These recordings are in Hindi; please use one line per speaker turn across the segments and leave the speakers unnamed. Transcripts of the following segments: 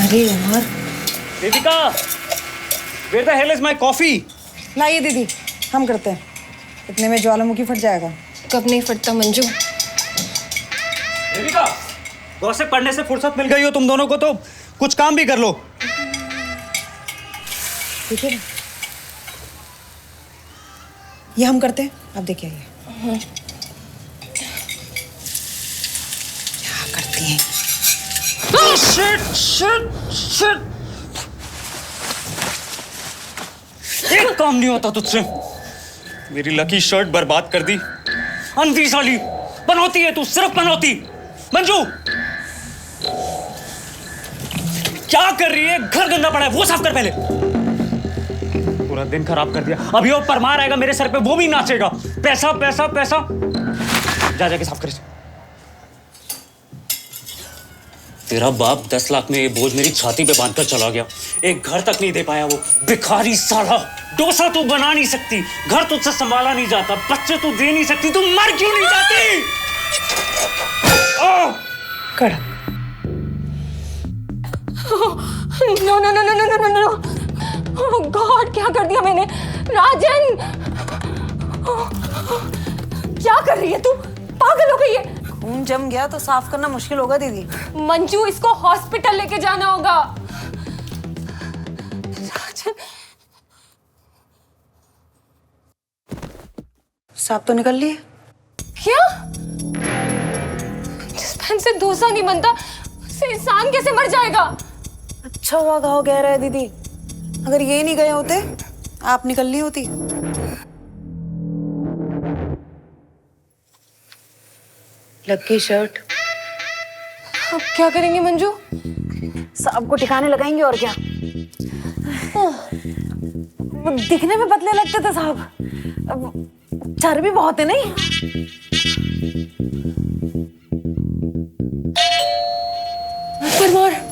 अरे यार
Deepika, where the hell is my coffee?
लाइए दीदी, हम करते हैं। इतने में ज्वालामुखी फट जाएगा।
कब नहीं फटता मंजू।
दीपिका, गॉसिप पढ़ने से फुर्सत मिल गई हो तुम दोनों को तो कुछ काम भी कर लो।
ठीक है, ये हम करते हैं, आप देखिए ये क्या करती हैं।
Shit, shit, shit. एक काम नहीं होता तुझसे। मेरी लकी शर्ट बर्बाद कर दी। अंधी साली, बनौती है तू, सिर्फ बनौती। मंजू, क्या कर रही है? घर गंदा पड़ा है, वो साफ कर पहले। पूरा दिन खराब कर दिया। अभी वो परमार आएगा मेरे सर पे, वो भी नाचेगा। पैसा पैसा पैसा। जा जाके साफ कर। तेरा बाप 10 लाख में ये बोझ मेरी छाती पे बांधकर चला गया। एक घर तक नहीं दे पाया वो भिखारी साला। डोसा तू बना नहीं सकती, घर तुझसे संभाला नहीं जाता, बच्चे तू दे नहीं सकती, तू मर क्यों नहीं जाती?
कड़क।
No no no no no no no. Oh god, क्या कर दिया मैंने? राजन, क्या कर रही है तू? पागल हो गई है?
खून जम गया तो साफ करना मुश्किल होगा दीदी।
मंजू, इसको हॉस्पिटल लेके जाना होगा। राजन,
साफ तो निकल लिए।
क्या? जिस पेन से डोसा नहीं बनता, उससे इंसान कैसे मर जाएगा?
अच्छा हुआ घाव गहरा है दीदी, अगर ये नहीं गए होते आप निकल ली होती। Lucky shirt.
अब क्या करेंगे मंजू?
सबको ठिकाने लगाएंगे और क्या। वो दिखने में पतले लगते थे साहब, अब चर्बी बहुत है नहीं।
परमार,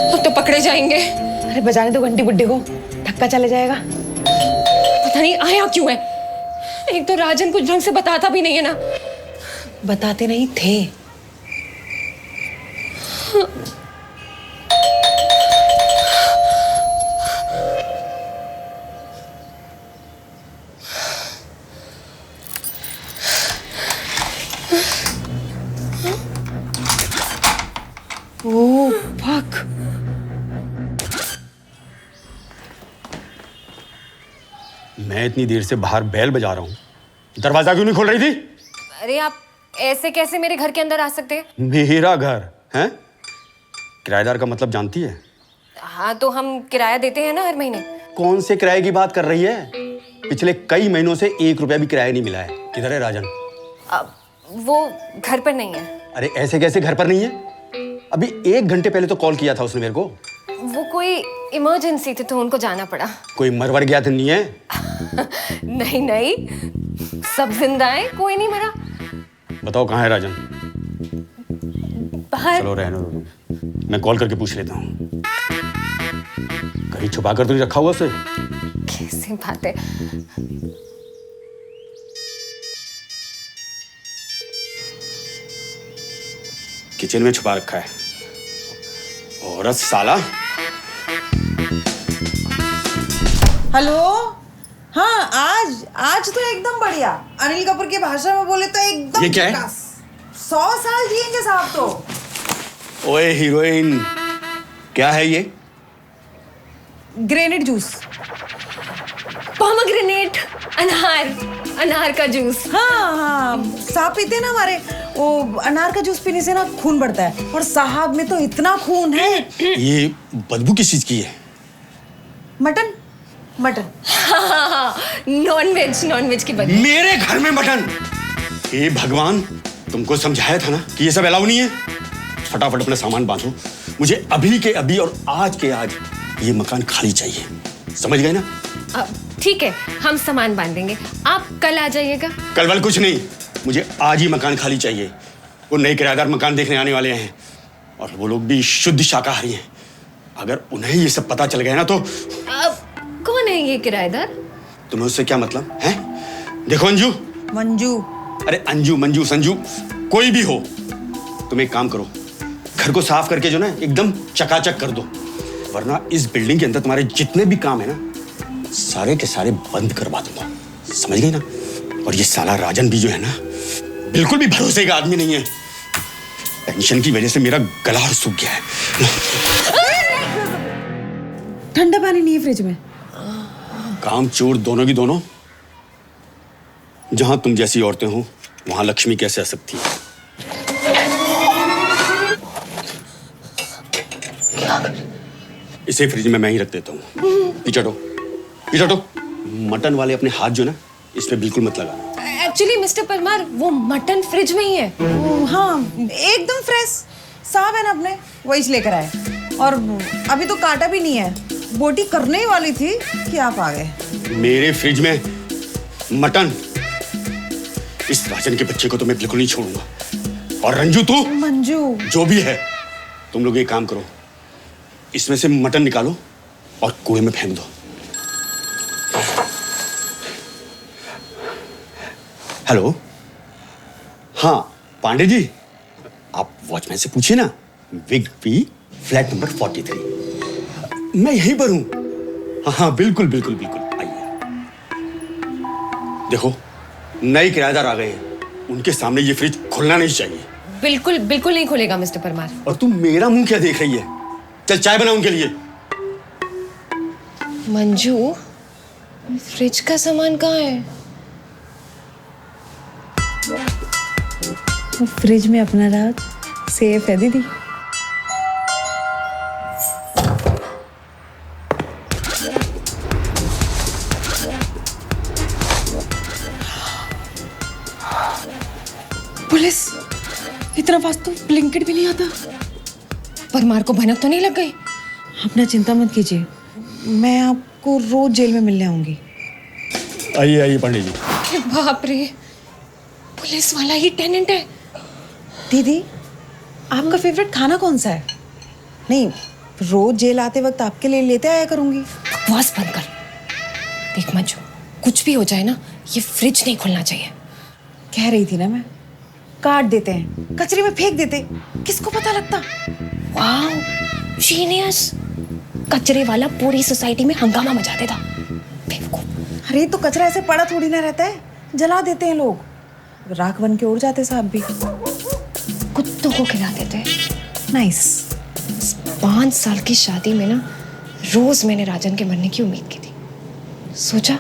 अब तो पकड़े जाएंगे।
अरे बजाने दो घंटी बुड्ढे को, धक्का चले जाएगा।
पता नहीं आया क्यों है। एक तो राजन कुछ ढंग से बताता भी नहीं है ना।
बताते नहीं थे। Oh fuck.
मैं इतनी देर से बाहर बेल बजा रहा हूँ, दरवाजा क्यों नहीं खोल रही थी?
अरे आप ऐसे कैसे मेरे घर के अंदर आ सकते हैं?
मेरा घर है? किराएदार का मतलब जानती है?
हाँ, तो हम किराया देते हैं ना हर महीने।
कौन से किराए की बात कर रही है? पिछले कई महीनों से 1 रुपया भी किराया नहीं मिला है। किधर है राजन?
वो घर पर नहीं है।
अरे ऐसे कैसे घर पर नहीं है? अभी 1 घंटे पहले तो कॉल किया था उसने मेरे को।
वो कोई इमरजेंसी थी तो उनको जाना पड़ा।
कोई मरवर गया तो नहीं है?
नहीं नहीं, सब जिंदा है, कोई नहीं मरा।
बताओ कहाँ है राजन?
बाहर।
चलो रहने दो, मैं कॉल करके पूछ लेता हूँ। कहीं छुपा कर तो नहीं रखा हुआ उसे?
कैसी बात है।
किचन में छुपा रखा है। औरत साला।
हेलो, हाँ आज तो एकदम बढ़िया। अनिल कपूर की भाषा में बोले तो एकदम
ये क्या है?
100 साल जिएंगे साहब तो।
ओए हीरोइन, क्या है ये?
Grenade juice.
पोमेग्रेनेट, अनार का जूस।
हाँ, साहब पीते हैं ना हमारे, वो अनार का जूस पीने से ना खून बढ़ता है, और साहब में तो इतना खून है।
ये बदबू किस चीज की है?
मटन।
हाँ, नॉन वेज की बदबू।
मेरे घर में मटन? हे भगवान, तुमको समझाया था ना कि ये सब अलाउ नहीं है। फटाफट अपना सामान बांधो, मुझे अभी के अभी और आज के आज ये मकान खाली चाहिए, समझ गए ना?
ठीक है, हम सामान बांधेंगे, आप कल आ जाइएगा।
कल वल कुछ नहीं, मुझे आज ही मकान खाली चाहिए। वो नए किराएदार मकान देखने आने वाले हैं और वो लोग भी शुद्ध शाकाहारी हैं। अगर उन्हें ये सब पता चल गया ना तो।
कौन है ये किराएदार?
तुम्हें उससे क्या मतलब है? देखो अंजू,
मंजू।
अरे अंजू मंजू संजू कोई भी हो, तुम एक काम करो, घर को साफ करके जो ना एकदम चकाचक कर दो, वरना इस बिल्डिंग के अंदर तुम्हारे जितने भी काम है ना सारे के सारे बंद करवा दूंगा, समझ गई ना? और ये साला राजन भी जो है ना बिल्कुल भी भरोसे का आदमी नहीं है। टेंशन की वजह से मेरा गला और सूख गया है।
ठंडा पानी नहीं है फ्रिज में।
काम चोर दोनों की दोनों। जहां तुम जैसी औरतें हो वहां लक्ष्मी कैसे आ सकती है? इसे फ्रिज में मैं ही रख देता हूँ। पिचटो मटन वाले अपने हाथ जो ना इसमें बिल्कुल मत लगाना।
एक्चुअली मिस्टर परमार, वो मटन फ्रिज में ही है।
हाँ, एकदम फ्रेश साहब है ना अपने, वो इसलिए लेकर आए। और अभी तो काटा भी नहीं है, बोटी करने ही वाली थी कि आप आ गए।
मेरे फ्रिज में मटन, इस राजन के बच्चे को तो मैं बिल्कुल नहीं छोड़ूंगा। और रंजू तू,
मंजू,
जो भी है, तुम लोग एक काम करो, इसमें से मटन निकालो और कूड़े में फेंक दो। हेलो, हाँ पांडे जी, आप वॉचमैन से पूछिए ना, विग पी फ्लैट नंबर 43। मैं यहीं पर हूं। हाँ हाँ बिल्कुल बिल्कुल बिल्कुल, आइए। देखो नए किराएदार आ गए हैं, उनके सामने ये फ्रिज खुलना नहीं चाहिए।
बिल्कुल बिल्कुल नहीं खुलेगा मिस्टर परमार।
और तुम मेरा मुंह क्या देख रही है? चल चाय बना उनके लिए।
मंजू, फ्रिज का सामान कहाँ है?
फ्रिज में अपना राज सेफ है दीदी। पुलिस, इतना फास्ट तो ब्लिंकिट भी नहीं आता।
परमार को भनक तो नहीं लग गई?
अपना चिंता मत कीजिए, मैं आपको रोज जेल में मिलने आऊंगी।
आइए आइए पंडित जी।
अरे बाप रे, पुलिस वाला ही टेनेंट है।
दीदी, आपका फेवरेट खाना कौन सा है? नहीं, रोज जेल आते वक्त आपके लिए लेते आया करूंगी।
बकवास बंद कर। देख मंजू, कुछ भी हो जाए ना, ये फ्रिज नहीं खुलना चाहिए।
कह रही थी ना मैं, काट देते हैं, कचरे में फेंक देते, किसको पता लगता।
Wow, genius. कचरे वाला पूरी सोसाइटी में हंगामा मचा देता। बेवकूफ।
अरे तो कचरा ऐसे पड़ा थोड़ी ना रहता है, जला देते हैं लोग, राख बन के उड़ जाते साहब भी।
कुत्तों को खिला देते।
नाइस।
5 साल की शादी में ना रोज मैंने राजन के मरने की उम्मीद की थी। सोचा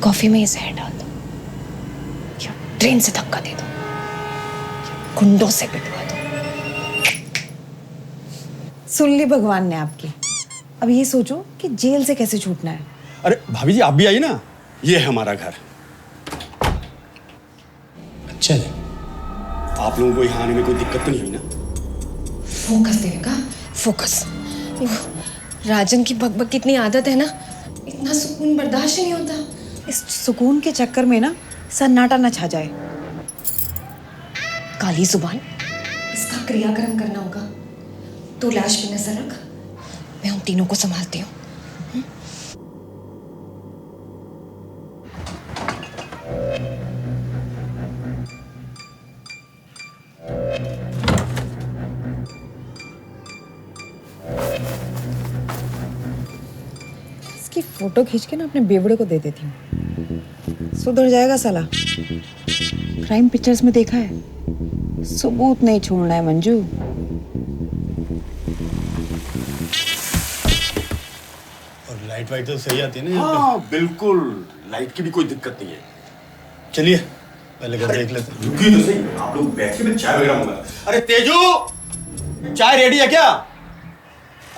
कॉफी में ये जहर डाल दो, या ट्रेन से धक्का दे दो, या गुंडों से पिटवा दो।
सुन ली भगवान ने आपकी। अब ये सोचो कि जेल से कैसे छूटना है।
अरे भाभी जी आप भी आइए ना, ये है हमारा घर। अच्छा है, आप लोगों को यहाँ आने में कोई दिक्कत तो नहीं हुई ना?
फोकस देगा, फोकस। राजन की बकबक की इतनी आदत है ना, इतना सुकून बर्दाश्त नहीं होता।
इस सुकून के चक्कर में ना सन्नाटा न छा जाए।
काली जुबान, इसका क्रियाक्रम करना होगा। तो लाश पे नजर रख, मैं उन तीनों को संभालती हूँ।
इसकी फोटो खींच के ना अपने बेवड़े को दे देती हूँ, सुधर जाएगा साला। क्राइम पिक्चर्स में देखा है, सबूत नहीं छोड़ना है मंजू।
और लाइट वाइट तो सही आती है ना यहाँ
हाँ बिल्कुल, लाइट की भी कोई दिक्कत नहीं है।
पे? चलिए पहले घर देख लेते हैं।
रुकिए तो सही, आप लोग बैठिए, मैं चाय वगैरह मंगा। अरे तेजू, चाय रेडी है क्या?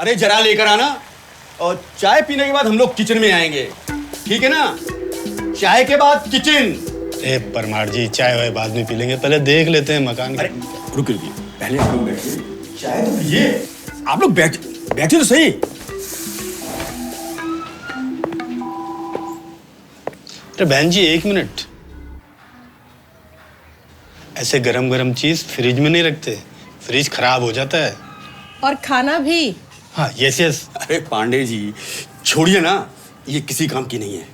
अरे जरा लेकर आना, और चाय पीने के बाद हम लोग किचन में आएंगे, ठीक है ना? चाय के बाद किचन।
ए परमार जी, चाय वाय बाद में पी लेंगे, पहले देख लेते हैं मकान।
अरे रुकिए, पहले आप लोग बैठिए, चाय तो पीजिए। आप लोग बैठिए तो सही।
अरे बहन जी 1 मिनट, ऐसे गरम गरम चीज फ्रिज में नहीं रखते, फ्रिज खराब हो जाता है।
और खाना भी।
हाँ यस यस।
अरे पांडे जी छोड़िए ना, ये किसी काम की नहीं है।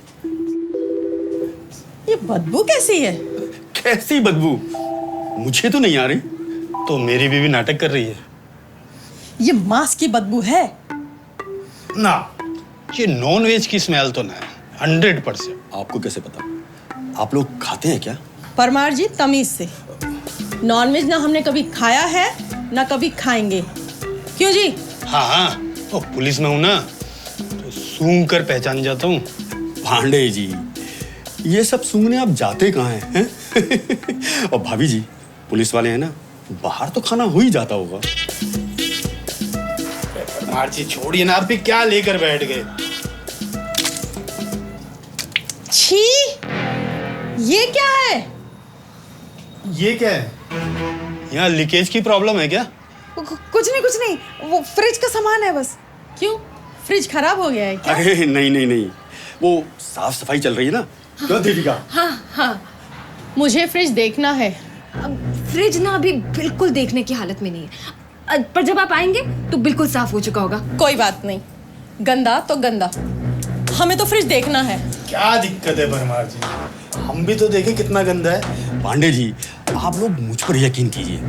ये बदबू कैसी है?
कैसी बदबू? मुझे तो नहीं आ रही।
तो मेरी बीवी नाटक कर रही है
ये मांस की बदबू है।
ना। ये नॉन वेज की स्मेल तो ना है 100%।
आपको कैसे पता? आप लोग खाते हैं क्या?
परमार जी तमीज से। नॉनवेज ना हमने कभी खाया है ना कभी खाएंगे। क्यों जी?
हाँ हाँ, तो पुलिस में हूं ना, तो सूंघ कर पहचान जाता हूँ।
पांडे जी, ये सब सूंघने आप जाते कहाँ हैं? और भाभी जी, पुलिस वाले हैं ना, बाहर तो खाना हो ही जाता होगा।
मार्ची छोड़िए ना, आप भी क्या लेकर बैठ गए?
छी, ये क्या है?
ये क्या है? यहाँ लीकेज की प्रॉब्लम है क्या?
कुछ नहीं, वो फ्रिज का सामान है बस।
क्यों, फ्रिज खराब हो गया है क्या?
अरे नहीं, वो साफ सफाई चल रही है ना। क्यों दीपिका?
हाँ, मुझे फ्रिज देखना है।
अब फ्रिज ना अभी बिल्कुल देखने की हालत में नहीं है, पर जब आप आएंगे तो बिल्कुल साफ हो चुका होगा।
कोई बात नहीं, गंदा तो गंदा, हमें तो फ्रिज देखना है।
क्या दिक्कत है परमार जी, हम भी तो देखें कितना गंदा है।
पांडे जी, आप लोग मुझ पर यकीन कीजिए।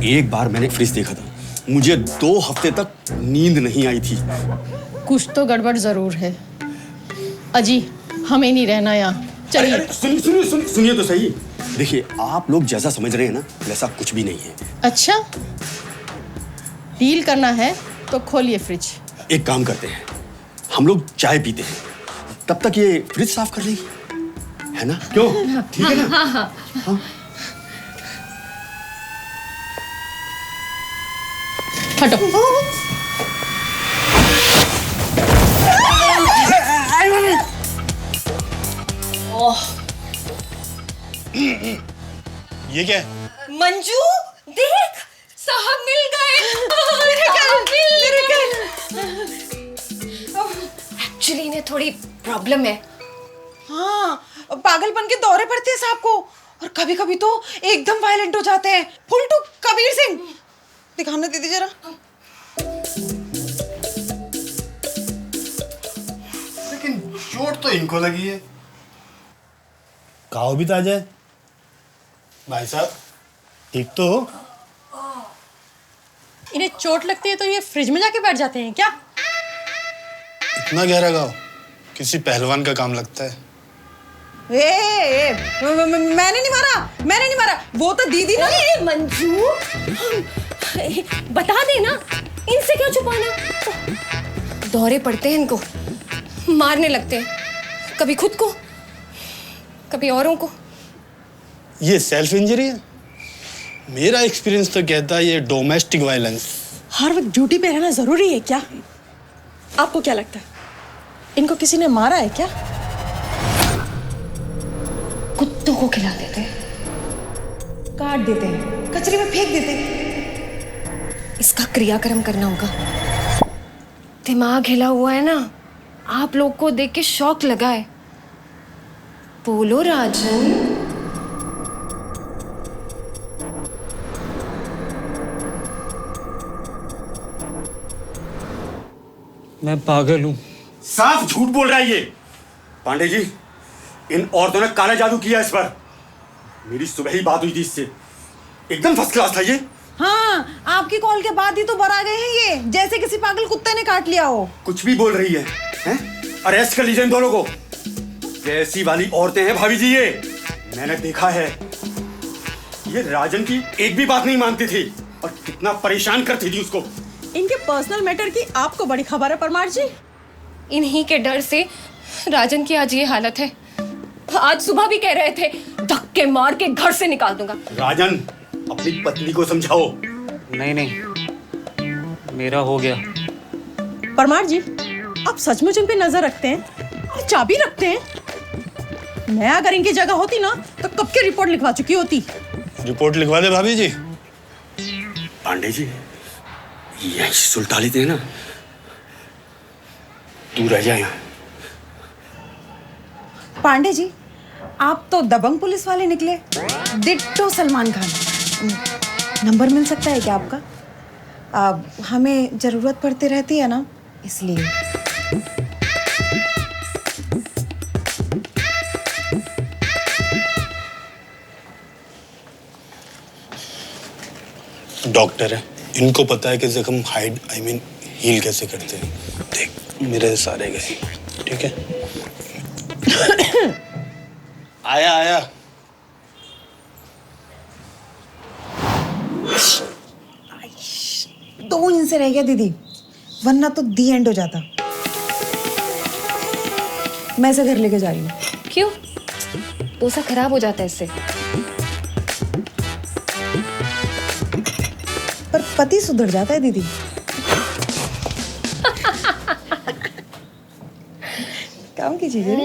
एक बार मैंने फ्रिज देखा था, मुझे 2 हफ्ते तक नींद नहीं आई थी।
कुछ तो गड़बड़ जरूर है। अजी, हमें नहीं रहना यहाँ, चलिए।
अरे, सुनिए तो सही। देखिए, आप लोग जैसा समझ रहे हैं ना, वैसा कुछ भी नहीं है।
अच्छा, डील करना है तो खोलिए फ्रिज।
एक काम करते हैं, हम लोग चाय पीते हैं, तब तक ये फ्रिज साफ कर लेगी, है ना? क्यों? ठीक है ना? हाँ।
हटो।
ये क्या है?
मंजू, देख, साहब मिल गए। एक्चुअली इन्हें थोड़ी प्रॉब्लम है।
हाँ, पागलपन के दौरे पड़ते हैं साहब को, और कभी कभी तो एकदम वायलेंट हो जाते हैं। Full to Kabir Singh. दिखाने दीदी जरा।
लेकिन चोट तो इनको लगी है। काओ भी ताजा है। भाई साहब, ठीक तो हो?
इन्हें चोट लगती है तो ये फ्रिज में जाके बैठ जाते हैं क्या?
इतना गहरा घाव किसी पहलवान का काम लगता है।
मैंने नहीं मारा, वो तो दीदी ना।
अरे मंजू, बता देना, इनसे क्यों छुपाना? दौरे पड़ते हैं इनको, मारने लगते हैं, कभी खुद को कभी औरों को।
ये सेल्फ इंजरी है? मेरा एक्सपीरियंस तो कहता है ये डोमेस्टिक वायलेंस।
हर वक्त ड्यूटी पे रहना जरूरी है क्या? आपको क्या लगता है, इनको किसी ने मारा है क्या?
कुत्तों को खिला देते हैं,
काट देते हैं, कचरे में फेंक देते हैं।
इसका क्रियाक्रम करना होगा। दिमाग हिला हुआ है ना, आप लोग को देख के शौक लगा है। बोलो राजन।
मैं पागल हूँ।
साफ झूठ बोल रहा है ये। पांडे जी, इन औरतों ने काला जादू किया इस पर। मेरी सुबह ही बात हुई थी इससे, एकदम फर्स्ट क्लास था ये।
हाँ, आपकी कॉल के बाद ही तो बर आ गए हैं ये, जैसे किसी पागल कुत्ते ने काट लिया हो।
कुछ भी बोल रही है, हैं? अरेस्ट कर लीजिए इन दोनों को। कैसी वाली औरतें हैं भाभी जी ये, मैंने देखा है। ये राजन की एक भी बात नहीं मानती थी और कितना परेशान करती थी उसको।
इनके पर्सनल मैटर की आपको बड़ी खबर है परमार जी।
इन्हीं के डर से राजन की आज ये हालत है। आज सुबह भी कह रहे थे धक्के मार के घर से निकाल दूंगा।
राजन, अपनी पत्नी को समझाओ।
नहीं, मेरा हो गया।
परमार जी, आप सचमुच इन पे नजर रखते हैं और चाबी रखते हैं। मैं अगर इनकी जगह होती ना तो कब की रिपोर्ट लिखवा चुकी होती।
रिपोर्ट लिखवा दे भाभी जी।
पांडे जी, यही सुलटा लेते हैं ना, तू रह जा यहाँ।
पांडे जी, आप तो दबंग पुलिस वाले निकले, डिट्टो सलमान खान। नंबर मिल सकता है क्या आपका? हमें जरूरत पड़ती रहती है ना, इसलिए।
डॉक्टर है, इनको पता है कि जख्म हाइड हील कैसे करते हैं। देख मेरे सारे गए, ठीक है। आया आया।
दो इंच से रह गया दीदी, वरना तो दी एंड हो जाता। मैं इसे घर लेके जा रही हूँ।
क्यों? डोसा खराब हो जाता है इससे।
पर पति सुधर जाता है दीदी। काम कीजिए।